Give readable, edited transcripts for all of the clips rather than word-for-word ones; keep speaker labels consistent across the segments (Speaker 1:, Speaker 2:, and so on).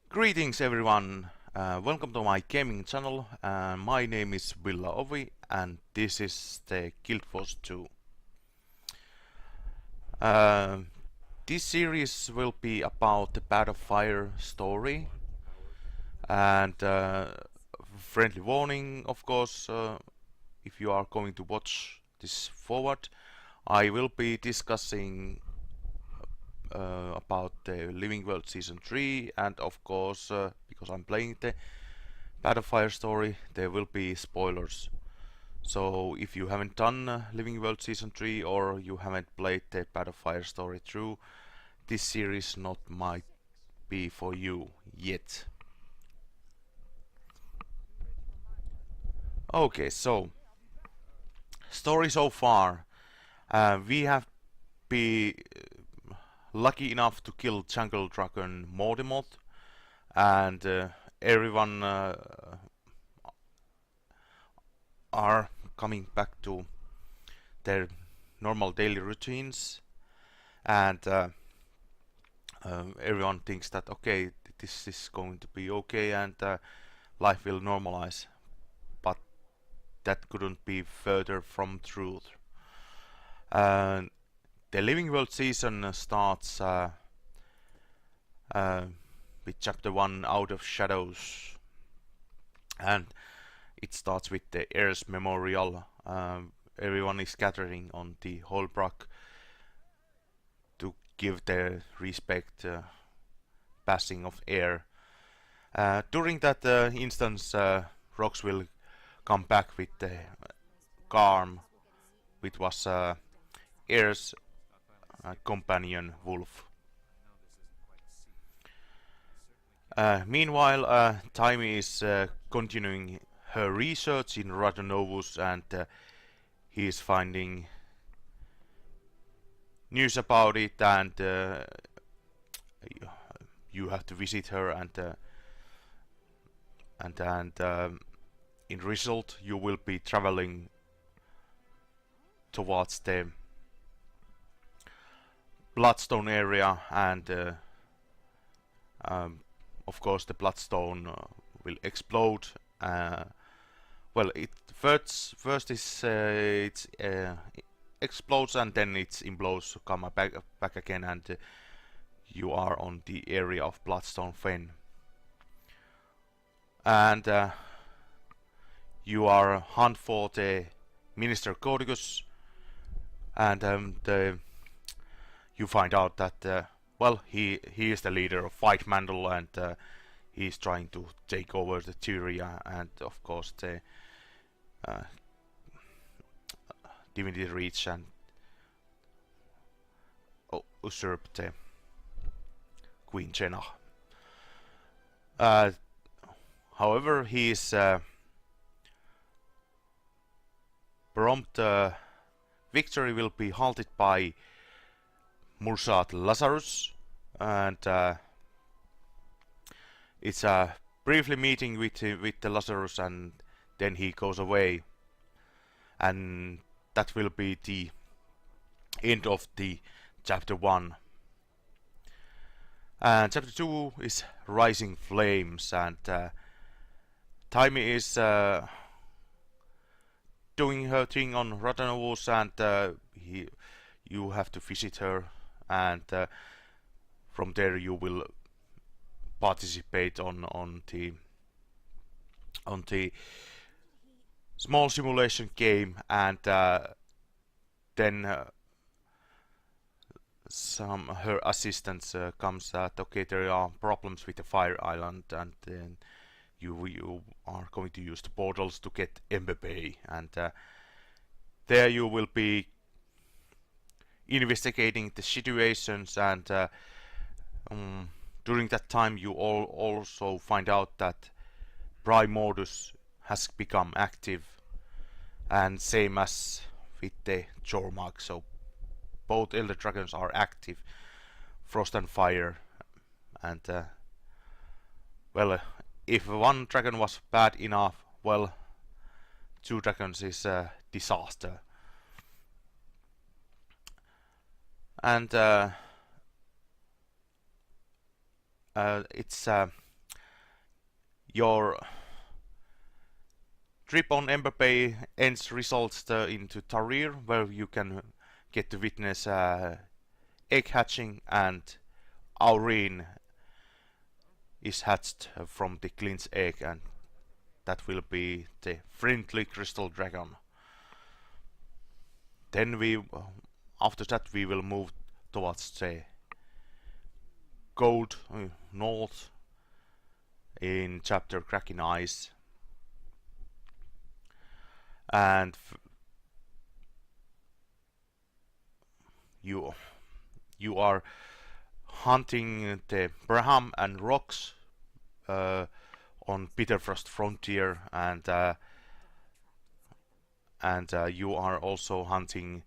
Speaker 1: Greetings everyone, welcome to my gaming channel. My name is Villaovi and this is the Guild Wars 2. Uh, this series will be about the Path of Fire story and friendly warning, of course, if you are going to watch this forward, I will be discussing about the Living World Season 3 and of course, because I'm playing the Path of Fire story, there will be spoilers. So if you haven't done Living World Season 3 or you haven't played the Path of Fire story through, this series not might be for you yet. Okay, so story so far. We have been lucky enough to kill Jungle Dragon Mordemoth, and everyone are coming back to their normal daily routines, and everyone thinks that okay, this is going to be okay and life will normalize, but that couldn't be further from truth. The Living World season starts with chapter 1, Out of Shadows, and it starts with the Heirs Memorial. Everyone is gathering on the Holbrook to give their respect passing of heir. During that instance, Rox will come back with the Garm, which was heir's companion Wolf. Meanwhile, Taimi is continuing her research in Radonovus, and he is finding news about it, and you have to visit her, and in result you will be traveling towards the Bloodstone area, and of course the Bloodstone will explode. Well, it first is it explodes and then it implodes, come back again, and you are on the area of Bloodstone Fen, and you are hunt for the Minister Codicus, and you find out that well, he is the leader of Fight Mandal, and he is trying to take over the Tyria, and of course the Divinity Reach, and usurp the Queen Jenna. However, his prompt victory will be halted by Mursat Lazarus, and it's a briefly meeting with the Lazarus, and then he goes away, and that will be the end of the chapter 1. And chapter 2 is Rising Flames, and Taimi is doing her thing on Radonovus, and you have to visit her, and from there you will participate on the small simulation game, and then some her assistants comes that okay, there are problems with the Fire Island, and then you are going to use the portals to get Ember Bay, and there you will be investigating the situations, and during that time you all also find out that Primordus has become active, and same as with the Jormag, so both Elder Dragons are active, Frost and Fire, and well, if one dragon was bad enough, well, 2 dragons is a disaster. And it's Your trip on Ember Bay ends results into Tarir, where you can get to witness egg hatching, and Aureen is hatched from the Clint's egg, and that will be the friendly crystal dragon. Then after that we will move towards the Gold North in chapter Cracking Eyes, and you are hunting the Braham and rocks on Bitterfrost Frontier, and you are also hunting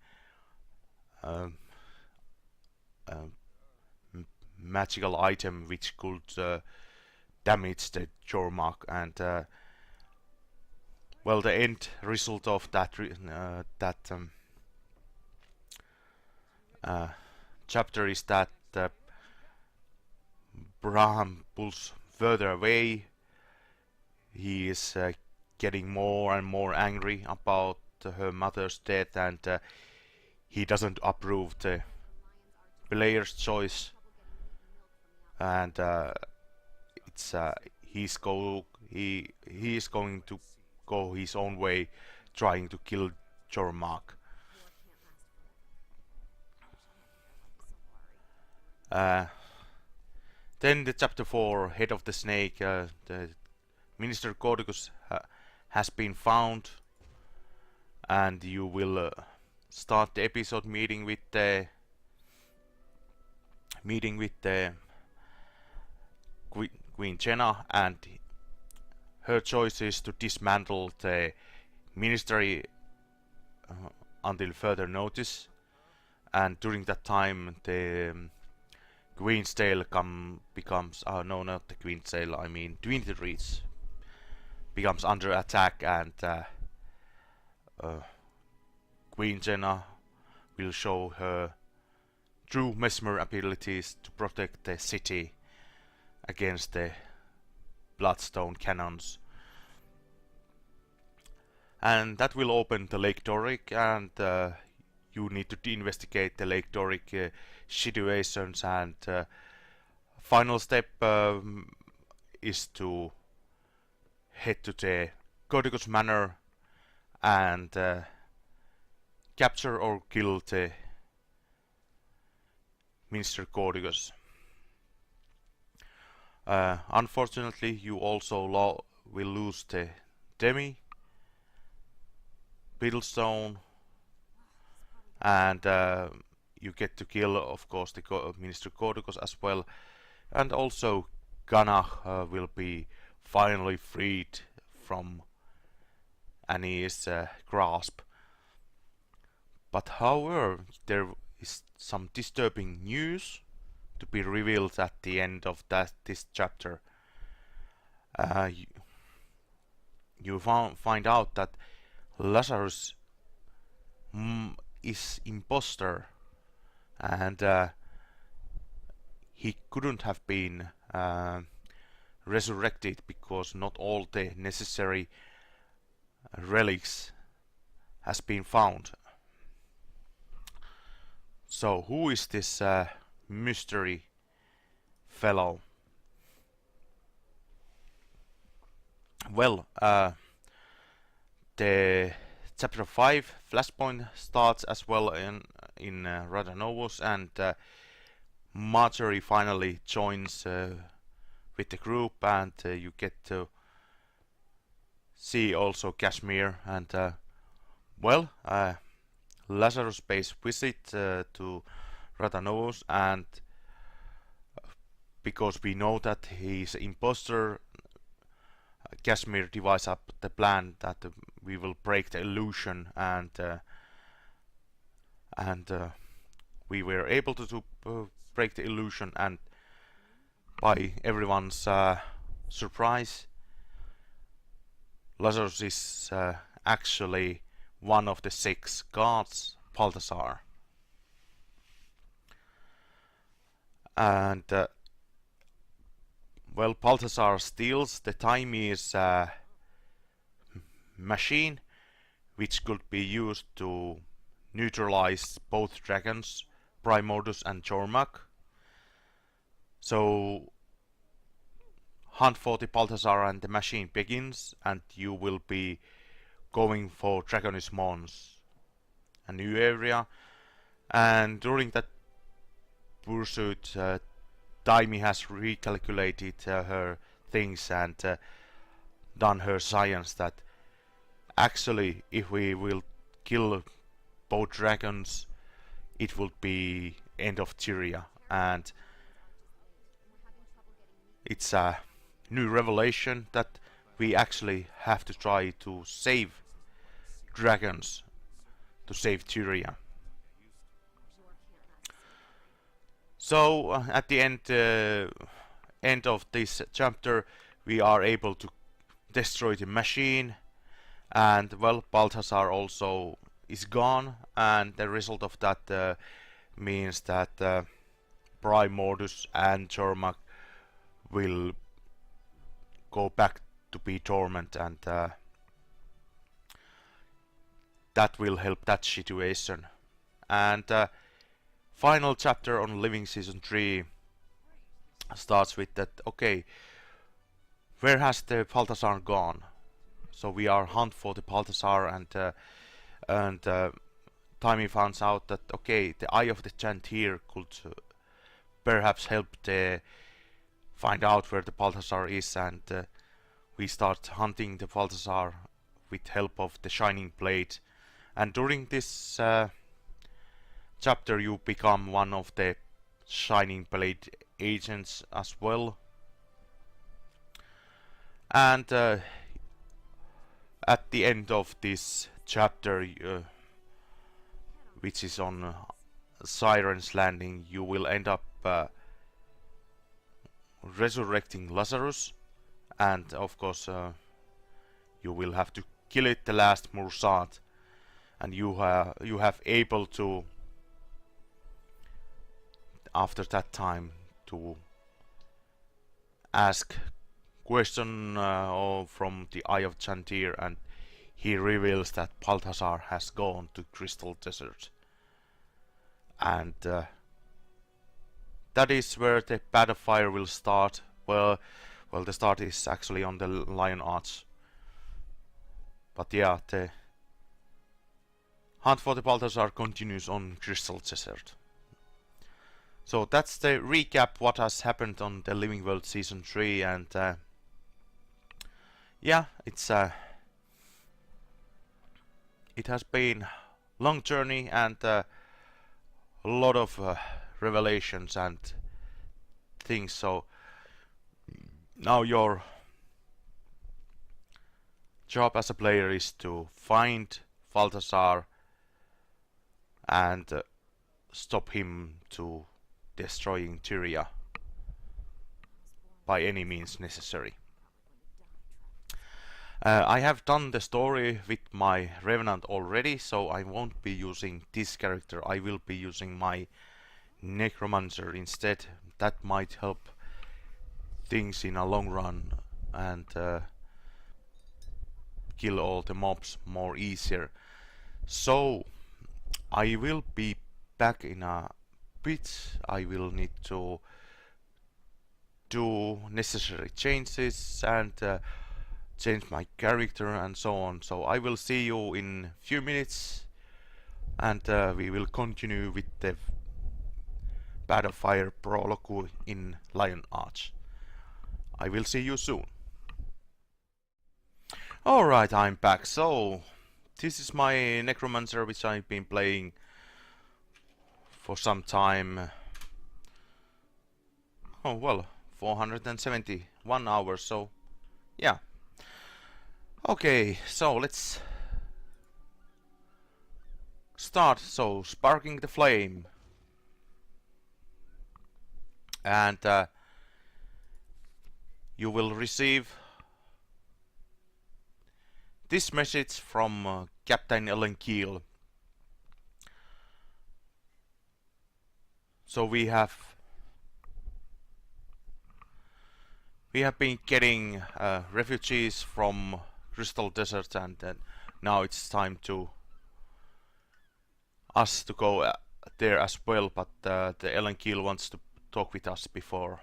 Speaker 1: magical item which could damage the Jormak, and well, the end result of that chapter is that Braham pulls further away. He is getting more and more angry about her mother's death, and he doesn't approve the player's choice, and he is going to go his own way, trying to kill Jormak. Then the chapter 4, Head of the Snake, the Minister Cordicus has been found, and you will start the episode meeting with the Queen Jenna, and her choice is to dismantle the ministry until further notice, and during that time the Queen's Tale becomes no, not the Queen's Tale, I mean Trinity Reach becomes under attack, and Queen Jenna will show her true mesmer abilities to protect the city against the Bloodstone cannons. And that will open the Lake Doric, and you need to investigate the Lake Doric situations, and final step is to head to the Cordicus Manor and capture or kill the Minister Cordicus. Unfortunately, you also will lose the Demi, Beetlestone, and you get to kill, of course, the Minister Cordicus as well, and also Ganach will be finally freed from Annie's grasp. But however, there is some disturbing news to be revealed at the end of this chapter. You find out that Lazarus is imposter, and he couldn't have been resurrected because not all the necessary relics has been found. So who is this mystery fellow? Well, the chapter 5 Flashpoint starts as well in Radanovus, and Marjorie finally joins with the group, and you get to see also Kashmir, and well, Lazarus pays visit to Radanovus, and because we know that he's imposter, Kashmir devises up the plan that we will break the illusion, and we were able to break the illusion, and by everyone's surprise, Lazarus is actually one of the 6 gods, Balthasar. And well, Balthazar steals the Time's machine, which could be used to neutralize both dragons, Primordus and Jormak. So hunt for the Balthazar and the machine begins, and you will be going for Dragonis Mons, a new area. And during that pursuit, Taimi has recalculated her things and done her science that actually if we will kill both dragons, it will be end of Tyria, and it's a new revelation that we actually have to try to save dragons to save Tyria. So at the end of this chapter, we are able to destroy the machine, and well, Balthazar also is gone, and the result of that means that Primordus and Jormak will go back to be dormant, and that will help that situation. And final chapter on Living Season 3 starts with that, okay, where has the Balthazar gone? So we are hunt for the Balthazar, and Taimi finds out that, okay, the Eye of the Chantier could perhaps help find out where the Balthazar is, and we start hunting the Balthazar with help of the Shining Blade. And during this chapter you become one of the Shining Blade agents as well. And at the end of this chapter, which is on Siren's Landing, you will end up resurrecting Lazarus, and of course you will have to kill it, the last Mursat, and you have able to after that time to ask question from the Eye of Chantier, and he reveals that Balthazar has gone to Crystal Desert, and that is where the Path of Fire will start. Well, the start is actually on the Lion Arch, but yeah, the hunt for the Balthazar continues on Crystal Desert. So that's the recap what has happened on the Living World Season 3, and yeah, it has been long journey and a lot of revelations and things. So now your job as a player is to find Balthazar and stop him to destroying Tyria by any means necessary. I have done the story with my Revenant already, so I won't be using this character. I will be using my Necromancer instead. That might help things in a long run and kill all the mobs more easier. So I will be back in a bit. I will need to do necessary changes and change my character and so on. So I will see you in a few minutes, and we will continue with the Path of Fire prologue in Lion Arch. I will see you soon. Alright, I'm back. So this is my Necromancer, which I've been playing for some time. Oh well, 471 hours, so yeah. Okay, so let's start. So sparking the flame, and you will receive this message from Captain Ellen Keel. So we have we have been getting refugees from Crystal Desert, and now it's time to us to go there as well. But the Ellen Keel wants to talk with us before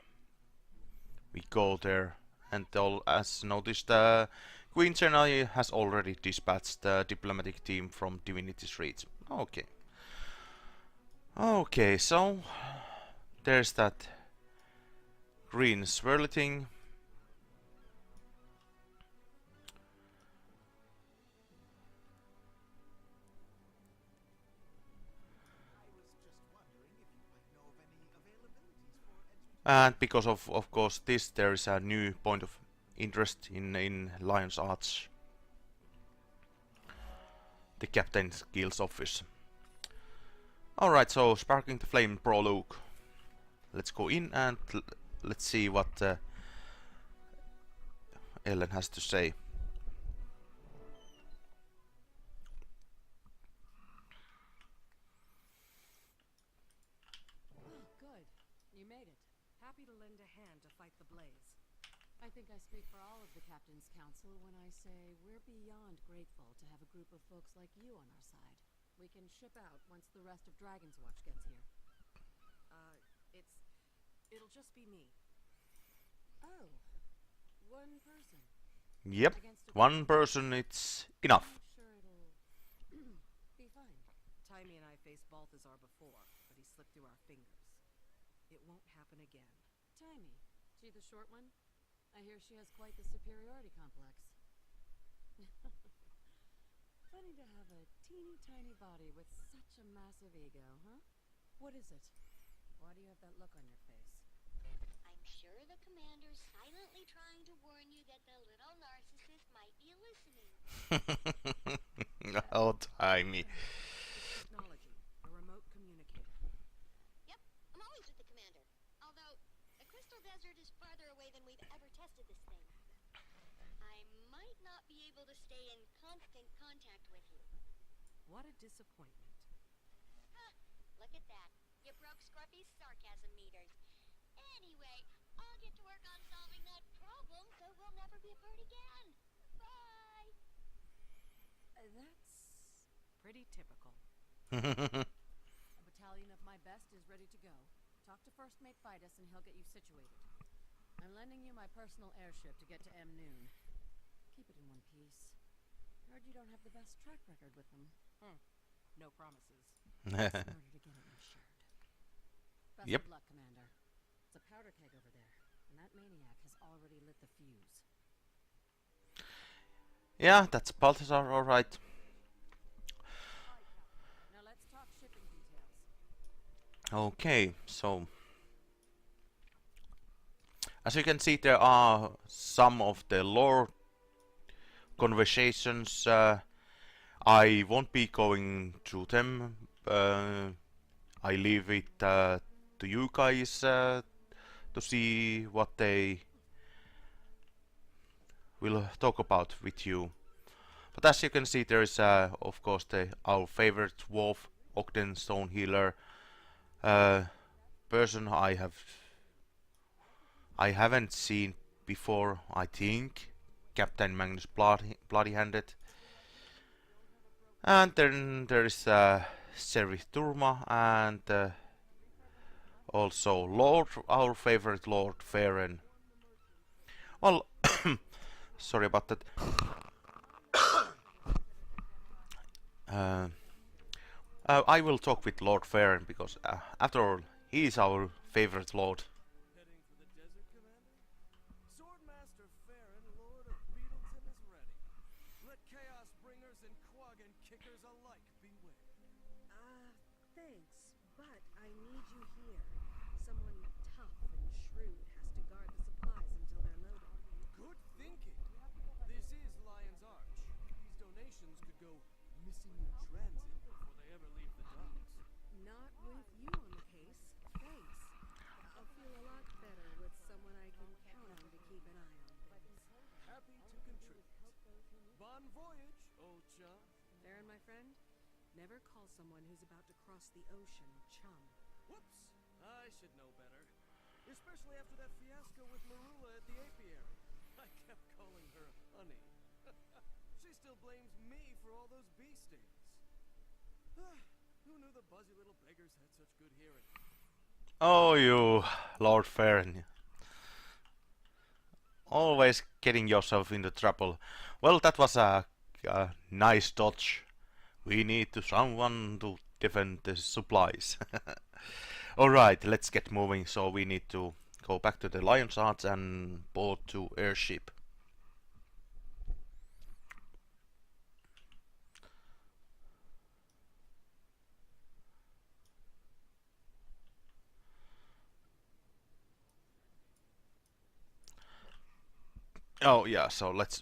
Speaker 1: we go there. And as noticed, Queen Chennai has already dispatched the diplomatic team from Divinity Street. Okay. Okay, so there's that green swirly thing. And because of course this, there is a new point of interest in Lion's Arch, the Captain's Guild's office. Alright, so Sparking the Flame prologue. Let's go in and let's see what Ellen has to say.
Speaker 2: Oh, good. You made it. Happy to lend a hand to fight the blaze. I think I speak for all of the Captain's Council when I say we're beyond grateful to have a group of folks like you on our side. We can ship out once the rest of Dragon's Watch gets here. It'll just be me. Oh, one person.
Speaker 1: Yep, one person, it's enough.
Speaker 2: I'm sure it'll be fine. Taimi and I faced Balthazar before, but he slipped through our fingers. It won't happen again. Taimi, she the short one? I hear she has quite the superiority complex. Funny to have a teeny tiny body with such a massive ego, huh? What is it? Why do you have that look on your face?
Speaker 3: I'm sure the commander's silently trying to warn you that the little narcissist might be listening.
Speaker 1: Oh, Taimi.
Speaker 2: Technology, a remote communicator.
Speaker 3: Yep, I'm always with the commander. Although, the Crystal Desert is farther away than we've ever tested this thing. I might not be able to stay in constant contact with you.
Speaker 2: What a disappointment.
Speaker 3: Huh, look at that. You broke Scruffy's sarcasm meters. Anyway, I'll get to work on solving that problem so we'll never be apart again. Bye!
Speaker 2: That's pretty typical. A battalion of my best is ready to go. Talk to First Mate Fidus and he'll get you situated. I'm lending you my personal airship to get to M. Noon. Keep it in one piece. Heard you don't have the best track record with them. No promises. In order to get it insured. Best
Speaker 1: Yep.
Speaker 2: of luck, Commander. It's a powder keg over there, and that maniac has already lit the fuse.
Speaker 1: Yeah, that's Balthazar, alright.
Speaker 2: Now let's talk shipping details.
Speaker 1: Okay, so as you can see, there are some of the lore conversations. I won't be going through them. I leave it to you guys to see what they will talk about with you. But as you can see, there is of course our favorite dwarf, Ogden Stone Healer, person I haven't seen before. I think Captain Magnus Bloody Handed, and then there is Sheriff Turma and also Lord, our favorite Lord Farron. Well, sorry about that. I will talk with Lord Farron because, after all, he is our favorite lord.
Speaker 4: Heading for the desert, Commander? Swordmaster Farron, Lord of Beetleton, is ready. Let Chaos Bringers and Quaggan Kickers alike beware.
Speaker 2: Thanks, but I need you here. Someone tough and shrewd has to guard the supplies until they're loaded.
Speaker 4: Good thinking. This is Lion's Arch. These donations could go missing in transit before they ever leave the docks.
Speaker 2: Not with you on the case. Thanks. I'll feel a lot better with someone I can count on to keep an eye on things.
Speaker 4: Happy to contribute. Bon voyage, old chum.
Speaker 2: Farron, my friend, never call someone who's about to cross the ocean chum.
Speaker 4: Whoops, I should know better. Especially after that fiasco with Marula at the apiary. I kept calling her honey. She still blames me for all those bee stings. Who knew the buzzy little beggars had such good hearing?
Speaker 1: Oh, you Lord Farron. Always getting yourself into trouble. Well, that was a nice dodge. We need to someone to defend the supplies. Alright, let's get moving. So we need to go back to the Lion's Arch and board to airship. Oh yeah, so let's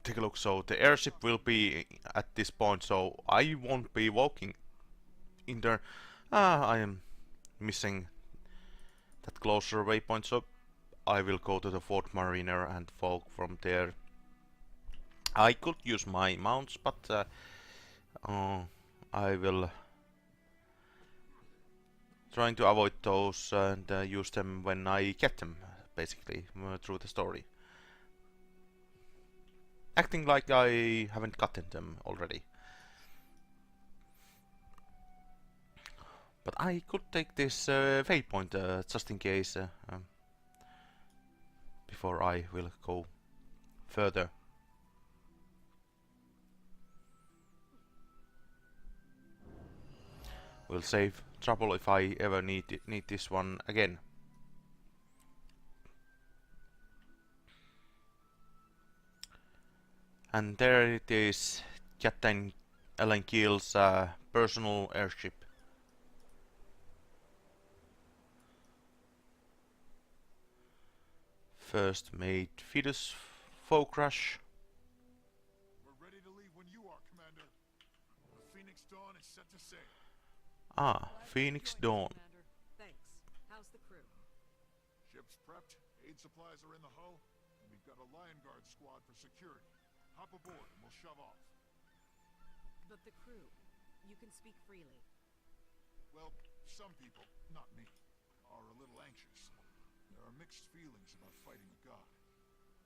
Speaker 1: take a look. So the airship will be at this point, so I won't be walking in there. I am missing that closer waypoint, so I will go to the Fort Mariner and walk from there. I could use my mounts, but I will trying to avoid those and use them when I get them, basically, through the story. Acting like I haven't gotten them already. But I could take this waypoint just in case before I will go further. Will save trouble if I ever need this one again. And there it is, Captain Ellen Keel's personal airship. First mate Fetus Focrush.
Speaker 5: We're ready to leave when you are, Commander. The Phoenix Dawn is set to sail.
Speaker 1: Ah, Phoenix Dawn.
Speaker 2: Commander. Thanks. How's the crew?
Speaker 5: Ship's prepped, aid supplies are in the hull, and we've got a Lion Guard squad for security. Hop aboard and we'll shove off.
Speaker 2: But the crew, you can speak freely.
Speaker 5: Well, some people, not me, are a little anxious. There are mixed feelings about fighting a god.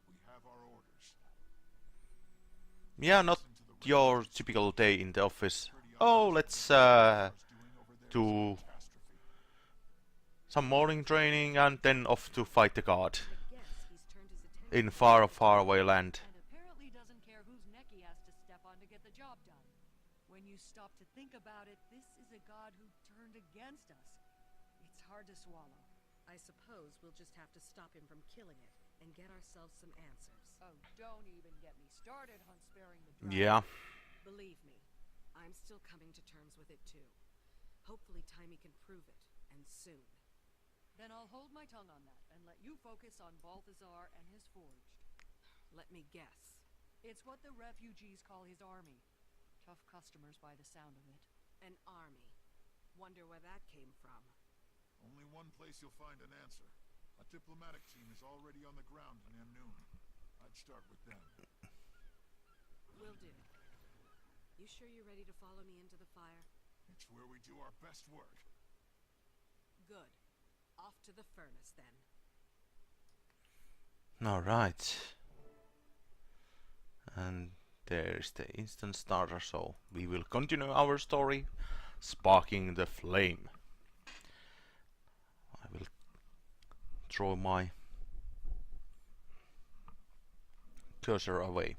Speaker 5: We have our orders.
Speaker 1: Yeah, not your typical day in the office. Oh, let's do some morning training and then off to fight the god
Speaker 2: I guess he's turned his attention
Speaker 1: in far, far away land.
Speaker 6: and apparently doesn't care whose neck he has to step on to get the job done. When you stop to think about it, this is a god who turned against us. It's hard to swallow.
Speaker 2: I suppose we'll just have to stop him from killing it and get ourselves some answers.
Speaker 6: Oh, don't even get me started on sparing the dragon.
Speaker 1: Yeah.
Speaker 2: Believe me, I'm still coming to terms with it too. Hopefully Timey can prove it, and soon.
Speaker 6: Then I'll hold my tongue on that and let you focus on Balthazar and his forged.
Speaker 2: Let me guess.
Speaker 6: It's what the refugees call his army. Tough customers by the sound of it.
Speaker 2: An army. Wonder where that came from.
Speaker 5: Only one place you'll find an answer. A diplomatic team is already on the ground in Amnoon. I'd start with them.
Speaker 2: Will do. You sure you're ready to follow me into the fire?
Speaker 5: It's where we do our best work.
Speaker 2: Good. Off to the furnace, then.
Speaker 1: Alright. And there's the instant starter, so we will continue our story, sparking the flame. I will throw my cursor away.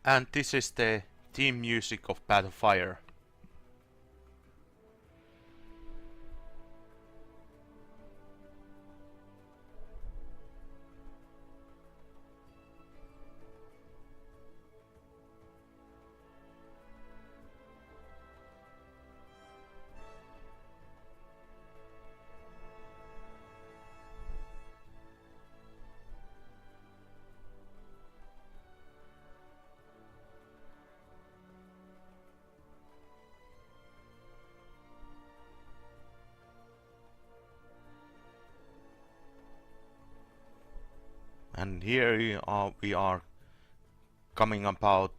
Speaker 1: And this is the theme music of Path of Fire. And here we are coming about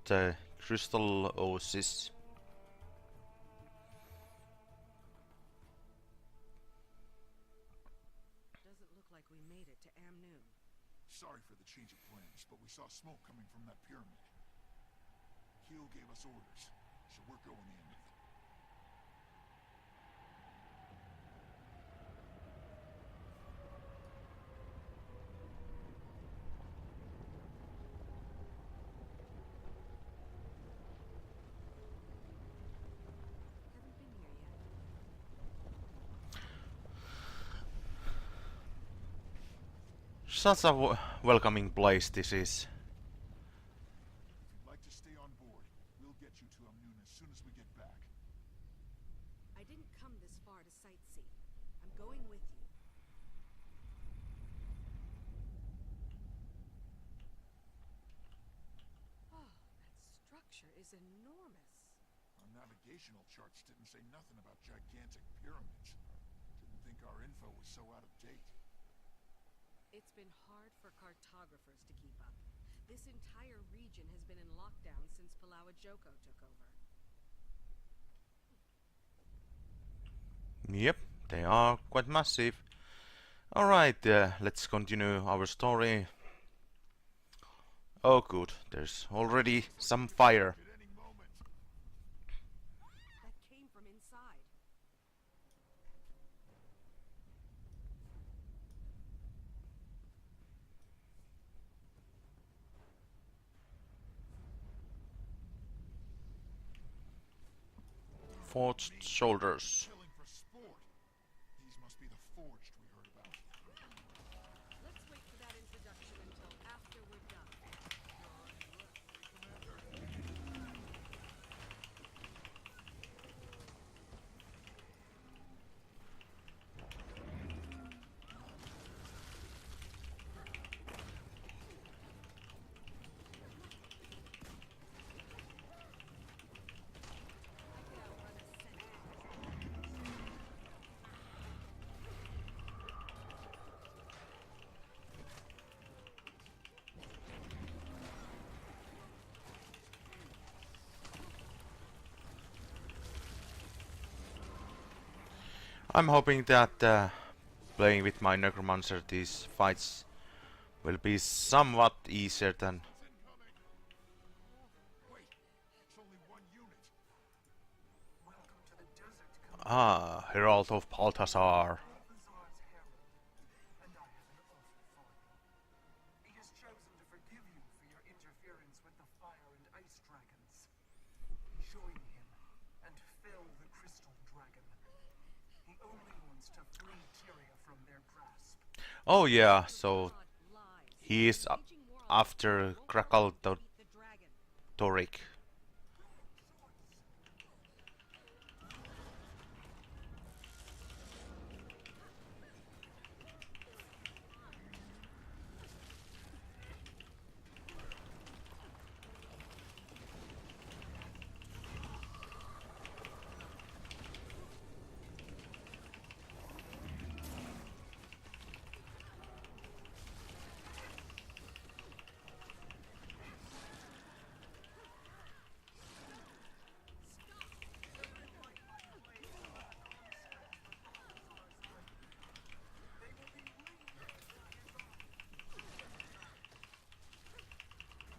Speaker 1: crystal oasis.
Speaker 6: Doesn't look like we made it to Amnoon.
Speaker 5: Sorry for the change of plans, but we saw smoke coming from that pyramid. Keel gave us orders, so we're going in.
Speaker 6: Haven't been here yet.
Speaker 1: Such a welcoming place this is.
Speaker 5: If you'd like to stay on board, we'll get you to Amnoon as soon as we get back.
Speaker 6: I didn't come this far to sightsee. I'm going with you. Oh, that structure is enormous.
Speaker 5: Our navigational charts didn't say nothing about gigantic pyramids. Didn't think our info was so out of date.
Speaker 6: It's been hard for cartographers to keep up. This entire region has been in lockdown since Villaovi took over.
Speaker 1: Yep, they are quite massive. Alright, let's continue our story. Oh good, there's already some fire.
Speaker 5: At any moment.
Speaker 6: That came from inside.
Speaker 1: Forged shoulders.
Speaker 5: Killing for sport. These must be the forged we heard about.
Speaker 6: Let's wait for that introduction until after we're done.
Speaker 1: I'm hoping that playing with my necromancer these fights will be somewhat easier than...
Speaker 5: Wait, it's only one unit.
Speaker 7: Welcome to the desert, Commander.
Speaker 1: Ah, Herald of Balthazar.
Speaker 7: Balthazar's herald, and I have an offer for you. He has chosen to forgive you for your interference with the fire and ice dragons. Join him and fell the crystal dragon. He only wants to free Tyria from their grasp.
Speaker 1: Oh yeah, so
Speaker 6: Lies.
Speaker 1: he is
Speaker 6: Waging war on
Speaker 1: after
Speaker 6: won't help
Speaker 1: Krakal
Speaker 6: us defeat the dragon.
Speaker 1: Toric.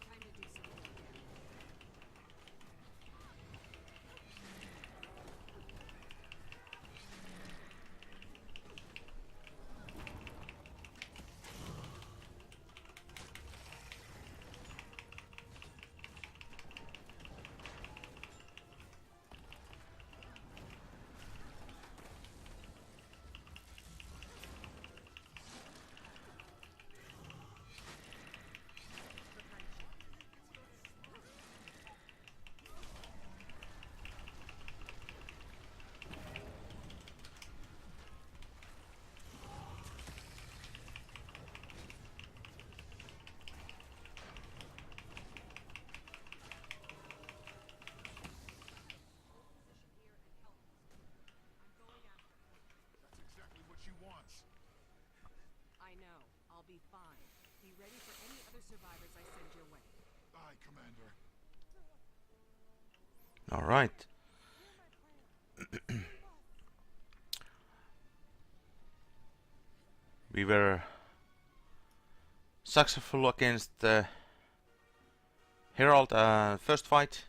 Speaker 6: Time to do something again.
Speaker 5: That's exactly what she wants.
Speaker 6: I know. I'll be fine. Be ready for any other survivors I send your way.
Speaker 5: Aye, Commander.
Speaker 1: All right. We were successful against the Herald first fight.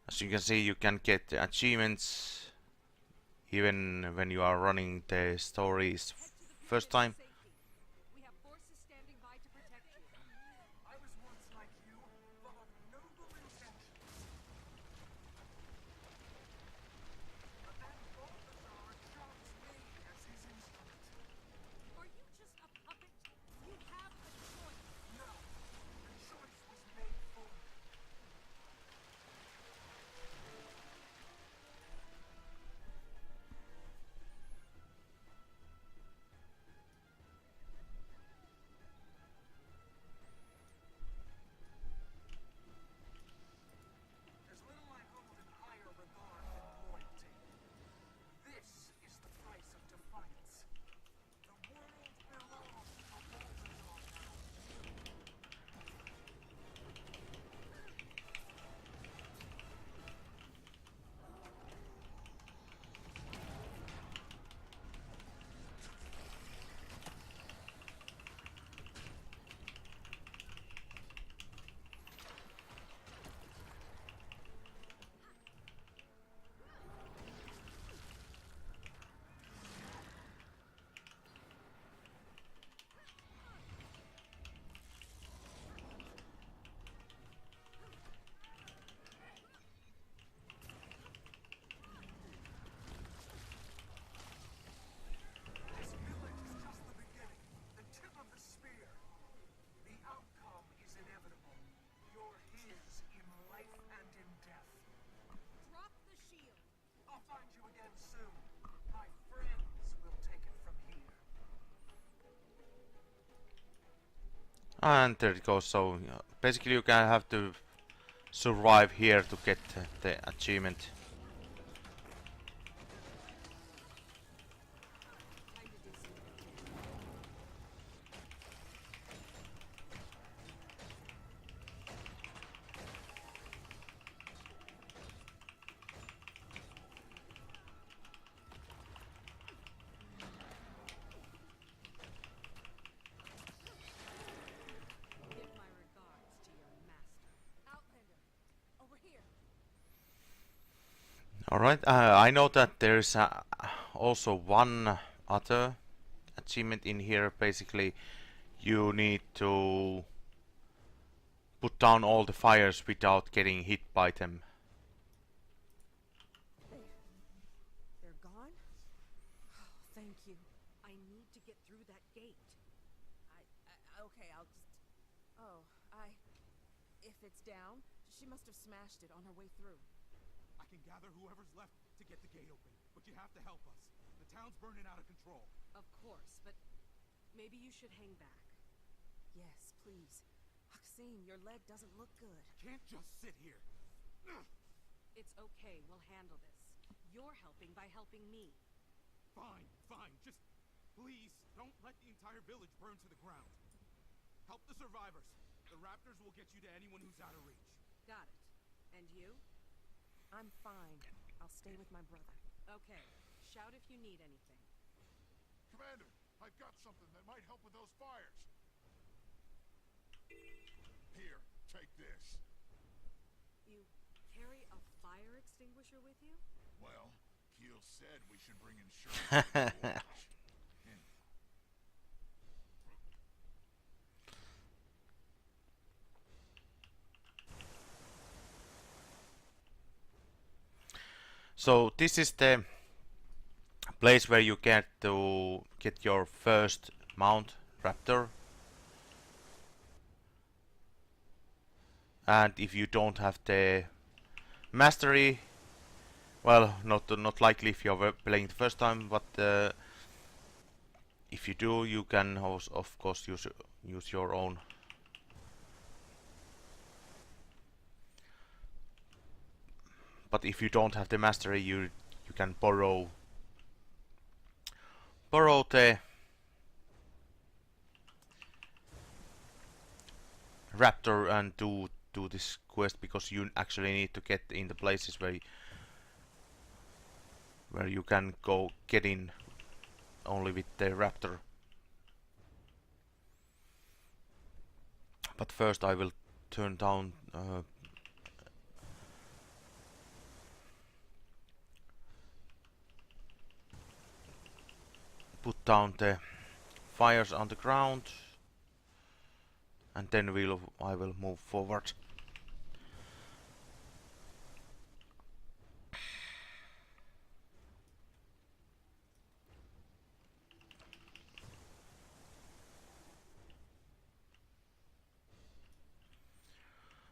Speaker 1: As you can see, you can get the achievements even when you are running the stories first time.
Speaker 6: We have forces standing by to protect you.
Speaker 7: I was once like you, full of noble intentions. But then Balthazar chose me as his instrument.
Speaker 6: Are you just a puppet? You have a choice.
Speaker 7: No, the choice was made for me. There's little I hold in higher regard than loyalty. This is the price of defiance. The world belongs to Balthazar now. This village is just the beginning, the tip of the spear. The outcome is inevitable. You're his in life and in death.
Speaker 6: Drop the shield.
Speaker 7: I'll find you again soon. My friends will take it from here.
Speaker 1: And there it goes. So basically you can have to survive here to get the achievement.
Speaker 6: Time to do something. Give my regards to your master.
Speaker 2: Outlander, over here.
Speaker 1: Alright, I know that there's also one other achievement in here. Basically, you need to put down all the fires without getting hit by them.
Speaker 2: They're gone? Oh, thank you.
Speaker 6: I need to get through that gate.
Speaker 2: Okay, I'll just... Oh, if it's down, she must have smashed it on her way through.
Speaker 8: I can gather whoever's left to get the gate open, but you have to help us. The town's burning out of control.
Speaker 6: Of course, but maybe you should hang back.
Speaker 2: Yes, please. Maxine, your leg doesn't look good.
Speaker 8: Can't just sit here.
Speaker 6: It's okay, we'll handle this. You're helping by helping me.
Speaker 8: Fine, fine. Just please don't let the entire village burn to the ground. Help the survivors. The raptors will get you to anyone who's out of reach.
Speaker 6: Got it. And you?
Speaker 2: I'm fine. I'll stay with my brother.
Speaker 6: Okay. Shout if you need anything.
Speaker 5: Commander, I've got something that might help with those fires. Here, take this.
Speaker 6: You carry a fire extinguisher with you?
Speaker 5: Well, Keel said we should bring insurance. to the voyage.
Speaker 1: So this is the place where you get to get your first mount raptor. And if you don't have the mastery, well, not likely if you're playing the first time, but if you do, you can also, of course, use your own. But if you don't have the mastery, you can borrow the raptor and do do this quest, because you actually need to get in the places where you can go get in only with the raptor. But first I will turn down put down the fires on the ground, and then I will move forward.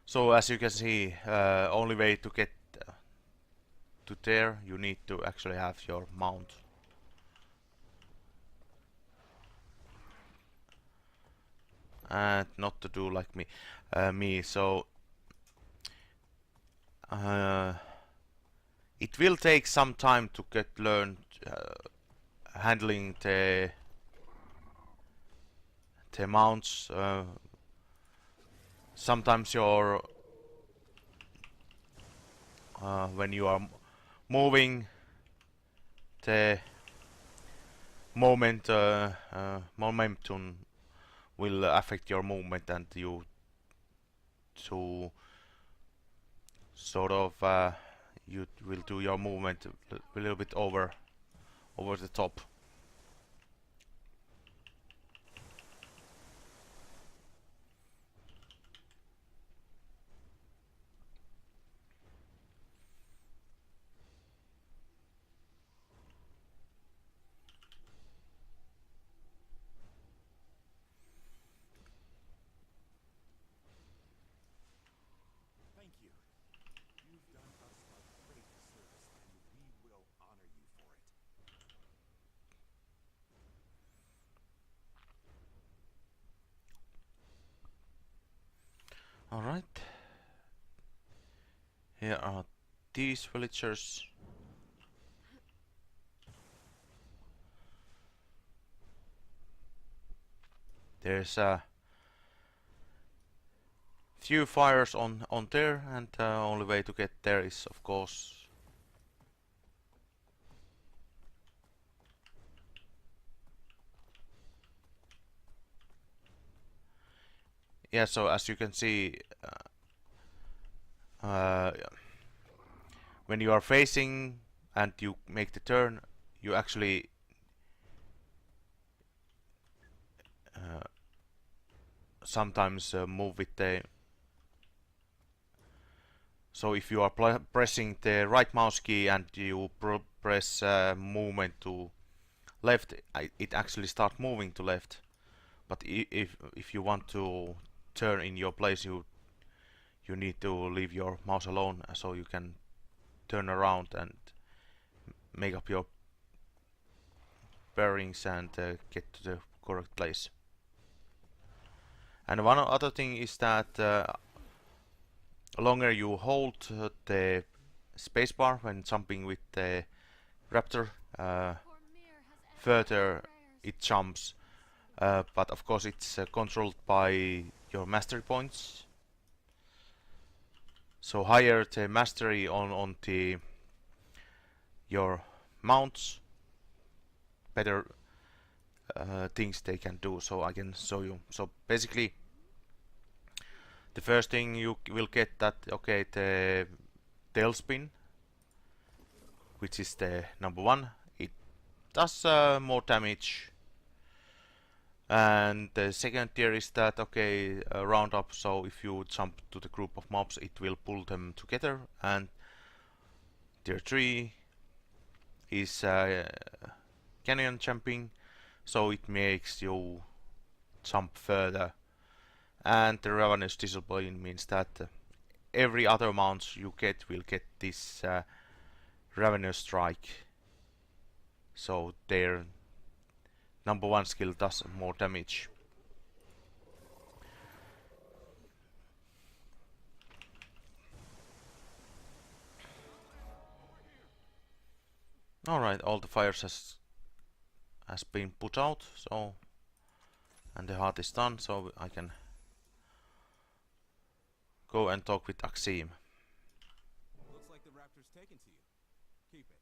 Speaker 1: So as you can see, only way to get to there, you need to actually have your mount. And not to do like me. So it will take some time to get learned handling the mounts. Sometimes your when you are moving, the momentum will affect your movement, and you to sort of you will do your movement a little bit over the top.
Speaker 8: Thank you. You've done us a great service, and we will honor you for it.
Speaker 1: All right. Here are these villagers. There's a few fires on there, and the only way to get there is, of course, yeah. So as you can see, when you are facing and you make the turn, you actually sometimes move with the. So if you are pressing the right mouse key and you press movement to left, it actually starts moving to left. But if you want to turn in your place, you need to leave your mouse alone, so you can turn around and make up your bearings and get to the correct place. And one other thing is that the longer you hold the spacebar when jumping with the raptor, further it jumps. But of course it's controlled by your mastery points. So higher the mastery on your mounts, better things they can do. So I can show you. So basically, the first thing you will get that, okay, the tailspin, which is the number one. It does more damage. And the second tier is that, okay, round up, so if you jump to the group of mobs, it will pull them together. And tier 3 is canyon jumping, so it makes you jump further. And the ravenous discipline means that every other mount you get will get this ravenous strike, so their number one skill does more damage. Alright, all the fires has been put out, so, and the heart is done, so I can go and talk with Axim.
Speaker 8: Looks like the raptor's taken to you. Keep it.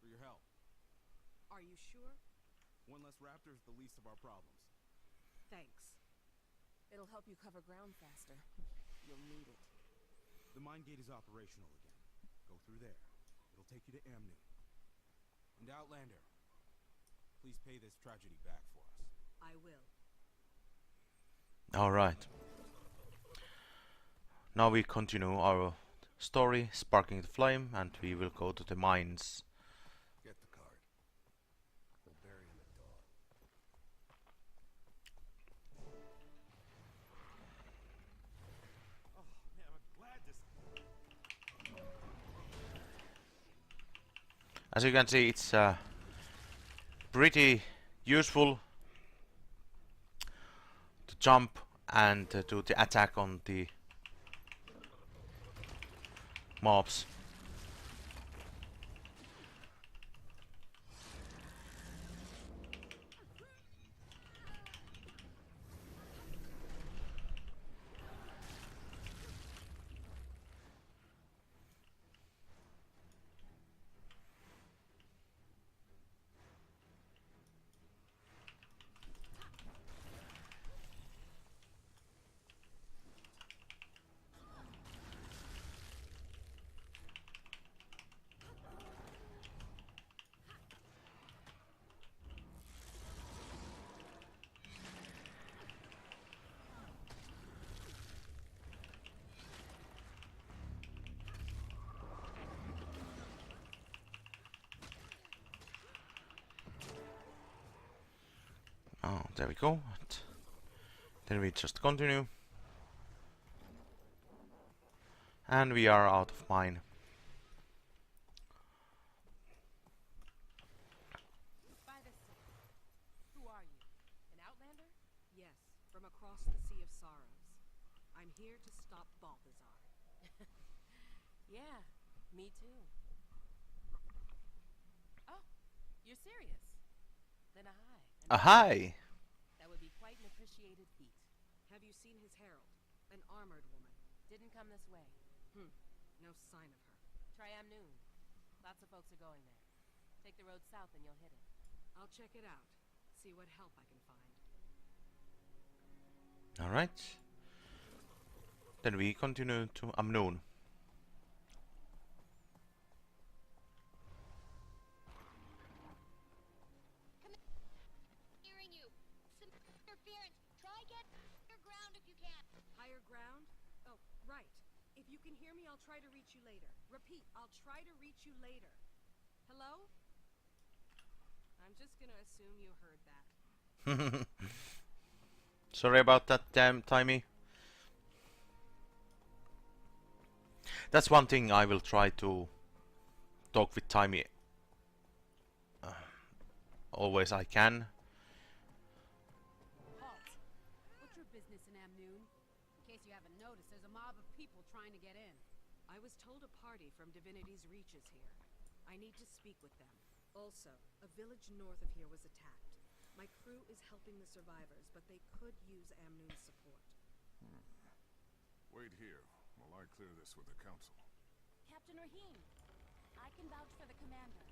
Speaker 8: For your help.
Speaker 6: Are you sure?
Speaker 8: One less raptor is the least of our problems.
Speaker 6: Thanks. It'll help you cover ground faster. You'll need it.
Speaker 8: The mine gate is operational again. Go through there. It'll take you to Amnu. And Outlander, please pay this tragedy back for us.
Speaker 6: I will.
Speaker 1: Alright. Now we continue our story, Sparking the Flame, and we will go to the mines.
Speaker 9: Get the card. We'll bury him at dawn.
Speaker 8: Oh, man, I'm glad this...
Speaker 1: As you can see, it's pretty useful to jump and do the attack on the mobs. Oh, there we go. And then we just continue. And we are out of mine.
Speaker 6: By the sea. Who are you? An outlander? Yes, from across the Sea of Sorrows. I'm here to stop Balthazar. Yeah, me too. Oh, you're serious? Then a hi.
Speaker 1: A hi!
Speaker 6: That would be quite an appreciated feat. Have you seen his herald? An armored woman. Didn't come this way. No sign of her. Try Amnoon. Lots of folks are going there. Take the road south and you'll hit it. I'll check it out. See what help I can find.
Speaker 1: Alright. Then we continue to Amnoon.
Speaker 3: Hearing you. Some interference. Try get higher ground if you can.
Speaker 6: Higher ground? Oh, right. If you can hear me, I'll try to reach you later. Repeat, I'll try to reach you later. Hello? I'm just gonna assume you heard that.
Speaker 1: Sorry about that, damn Timey. That's one thing I will try to talk with Timey. Always I can.
Speaker 2: Halt. What's your business in Amnoon? In case you haven't noticed, there's a mob of people trying to get in.
Speaker 6: I was told a party from Divinity's Reach is here. I need to speak with them. Also, a village north of here was attacked. My crew is helping the survivors, but they could use Amnoon's support.
Speaker 5: Wait here while I clear this with the council.
Speaker 3: Captain Rahim, I can vouch for the commander.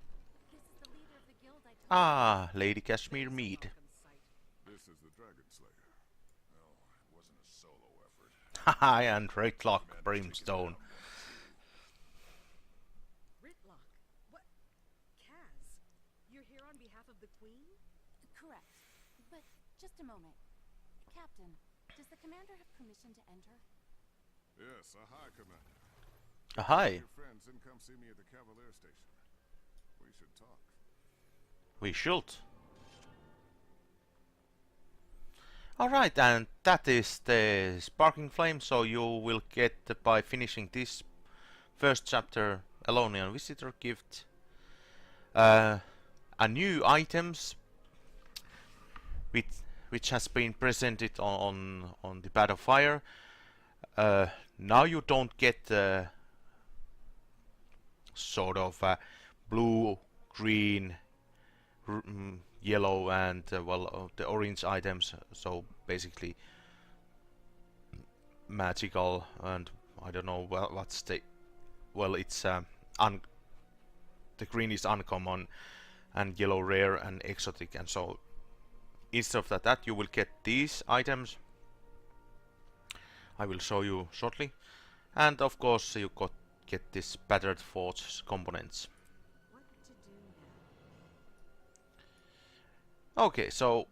Speaker 3: This is the leader of the guild I told
Speaker 1: Ah, Lady Kashmir Mead.
Speaker 6: Welcome sight.
Speaker 5: This is the Dragon Slayer. Well, it wasn't a solo effort.
Speaker 1: Haha, and Rakelock Brimstone.
Speaker 6: Ritlock? What? Kaz? You're here on behalf of the Queen?
Speaker 3: Correct. But just a moment. Captain, does the commander have permission to enter?
Speaker 5: Yes, a high commander.
Speaker 1: Hi.
Speaker 5: Your friends and come see me at the Cavalier Station. We should talk.
Speaker 1: We should. Alright, and that is the Sparking Flame, so you will get, by finishing this first chapter, Elonian Visitor Gift, a new items which has been presented on the Battle of Fire. Now you don't get sort of blue, green, yellow, and the orange items. So basically magical and I don't know what's the, well, it's the green is uncommon and yellow rare and exotic, and so instead of that you will get these items. I will show you shortly, and of course you get this battered forge components.
Speaker 6: What to do now?
Speaker 1: Okay, so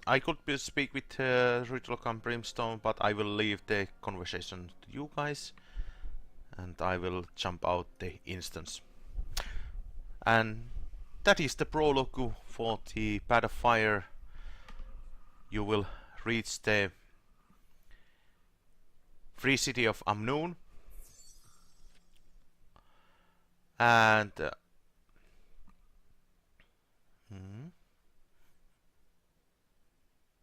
Speaker 1: I could speak with Ritual and Brimstone, but I will leave the conversation to you guys, and I will jump out the instance. And that is the prologue for the Path of Fire. You will reach the free city of Amnoon, and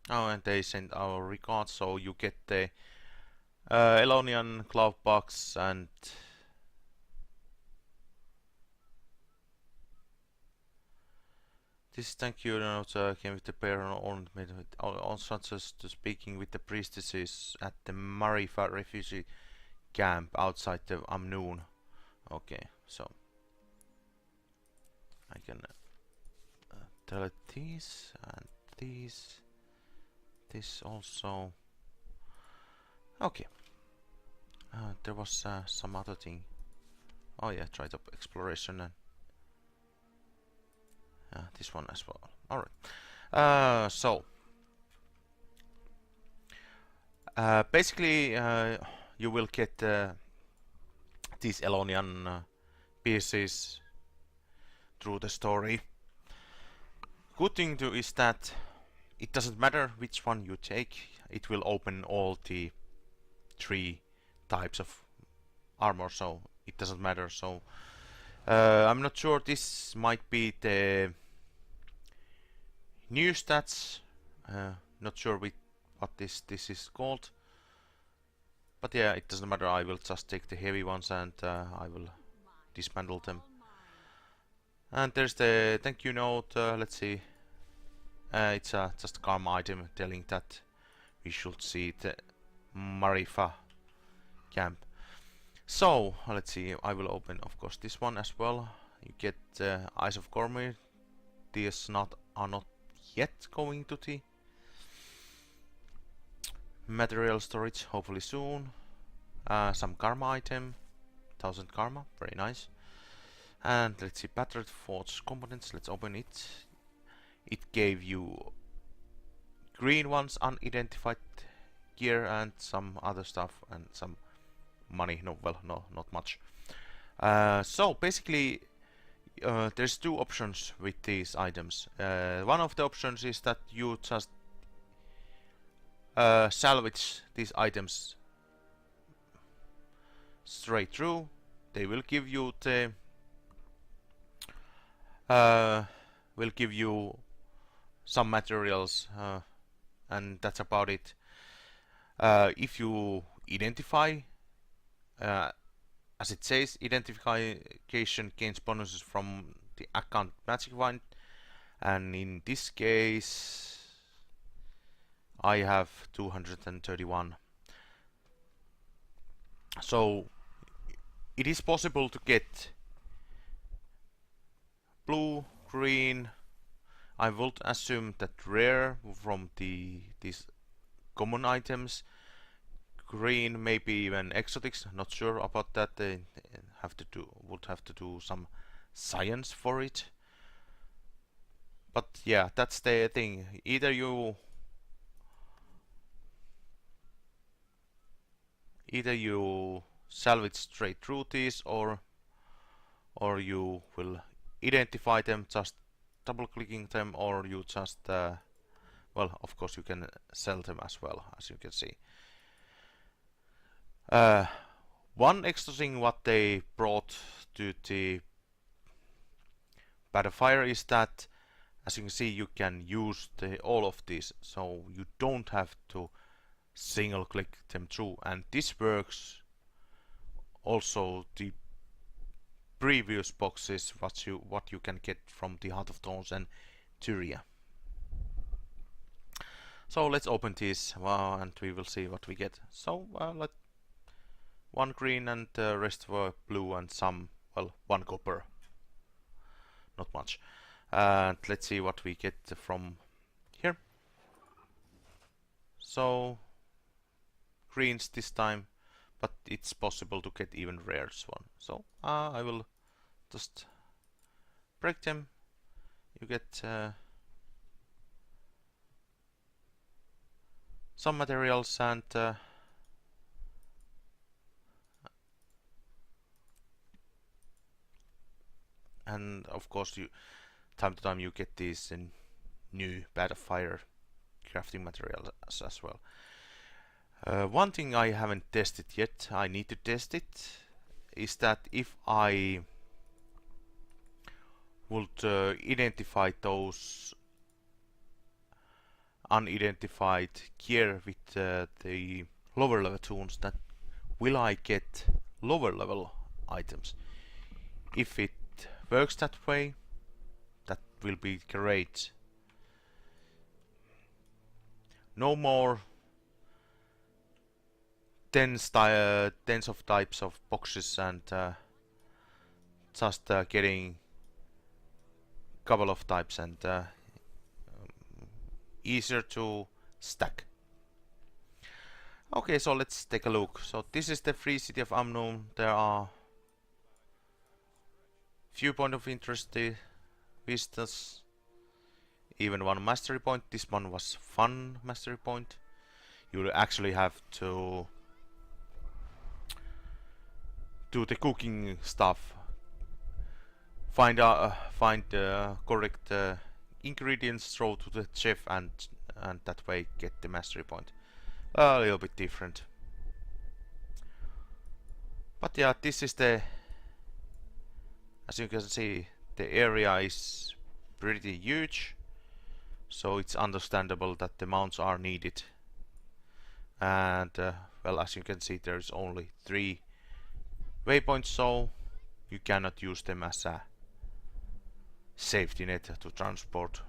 Speaker 1: oh, and they send our regards, so you get the Elonian glove box, and this thank you note came with the pair on such to speaking with the priestesses at the Marifa refugee camp outside the Amnoon. Okay, so I can delete these and these. This also. Okay. There was some other thing. Oh yeah, try top exploration and this one as well. Alright. So basically you will get these Elonian pieces through the story. Good thing too is that it doesn't matter which one you take, it will open all the 3 types of armor, so it doesn't matter. So I'm not sure, this might be the new stats, not sure what this is called, but yeah, it doesn't matter. I will just take the heavy ones and I will dismantle them. And there's the thank you note. Let's see, it's just a karma item telling that we should see the Marifa camp. So let's see, I will open of course this one as well. You get Eyes of Cormyr. These are not yet going to the material storage, hopefully soon. Some karma item, 1000 karma, very nice. And let's see, battered forge components, let's open it. It gave you green ones, unidentified gear, and some other stuff, and some money. No, well, no, not much. So basically there's 2 options with these items. One of the options is that you just salvage these items straight through. They will give you the some materials, and that's about it. If you identify, as it says, identification gains bonuses from the account magic find, and in this case I have 231. So it is possible to get blue, green, I would assume that rare from these common items, green, maybe even exotics, not sure about that. They would have to do some science for it. But yeah, that's the thing. Either you salvage straight through these, or you will identify them just double clicking them, or you just well, of course you can sell them as well, as you can see. One extra thing what they brought to the Path of Fire is that, as you can see, you can use all of these, so you don't have to single click them through, and this works also the previous boxes what you can get from the Heart of Thorns and Tyria. So let's open this, and we will see what we get. So one green and the rest were blue and some, well, one copper. Not much. And let's see what we get from here. So greens this time, but it's possible to get even rares one. So I will just break them. You get some materials and of course you time to time you get these new Bad of Fire crafting materials as well. One thing I haven't tested yet, I need to test it, is that if I would identify those unidentified gear with the lower level tunes, that will I get lower level items? If it works that way, that will be great. No more tens of types of boxes and just getting couple of types and easier to stack. Okay, so let's take a look. So this is the free city of Unknown. There are few point of interest vistas, even one mastery point. This one was fun mastery point. You actually have to do the cooking stuff, find correct ingredients, throw to the chef, and that way get the mastery point. A little bit different, but yeah, this is the, as you can see, the area is pretty huge, so it's understandable that the mounts are needed. And well, as you can see, there's only 3 waypoints, so you cannot use them as a safety net to transport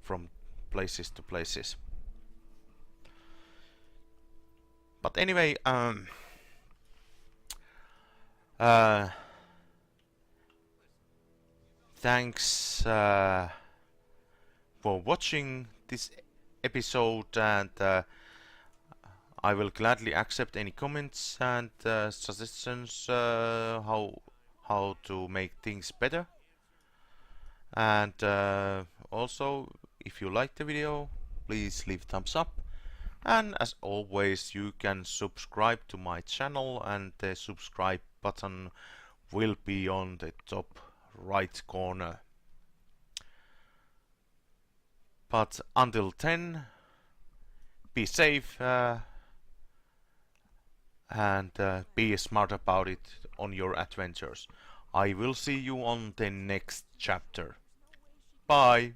Speaker 1: from places to places. But anyway, thanks for watching this episode, and I will gladly accept any comments and suggestions how to make things better. And also, if you like the video, please leave thumbs up. And as always, you can subscribe to my channel, and the subscribe button will be on the top right corner. But until then, be safe and be smart about it on your adventures. I will see you on the next chapter. Bye!